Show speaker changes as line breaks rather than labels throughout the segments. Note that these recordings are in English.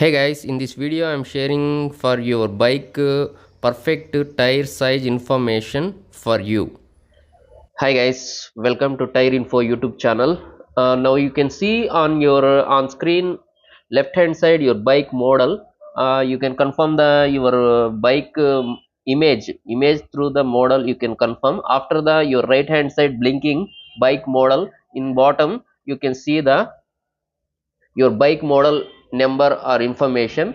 Hey guys, in this video I'm sharing for your bike perfect tire size information for you. Hi guys, welcome to Tyre Info YouTube channel. Now you can see on your on screen left hand side your bike model. You can confirm the your bike image through the model. You can confirm after the your right hand side blinking bike model. In bottom you can see the your bike model number or information.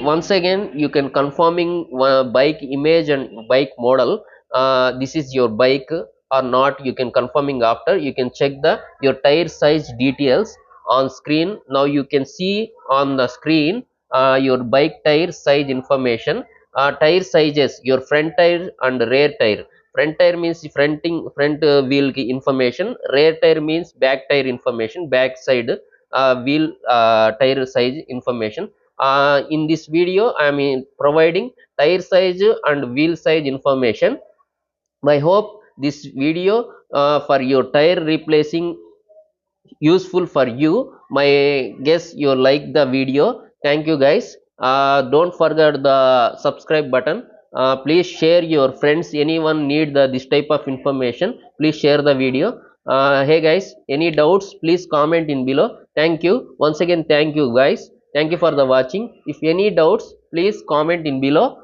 Once again you can confirming bike image and bike model. This is your bike or not, you can confirming after. You can check the your tire size details on screen. Now you can see on the screen your bike tire size information. Tire sizes, your front tire and rear tire. Front tire means front wheel ki information. Rear tire means back tire information, back side wheel tire size information. In this video I am providing tire size and wheel size information. I hope this video for your tire replacing useful for you. My guess you like the video. Thank you guys. Don't forget the subscribe button. Please share your friends, anyone need this type of information, please share the video. Hey guys, any doubts please comment in below. Thank you once again. Thank you guys. Thank you for the watching. If any doubts please comment in below,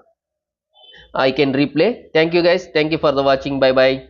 I can replay. Thank you guys. Thank you for the watching. Bye bye.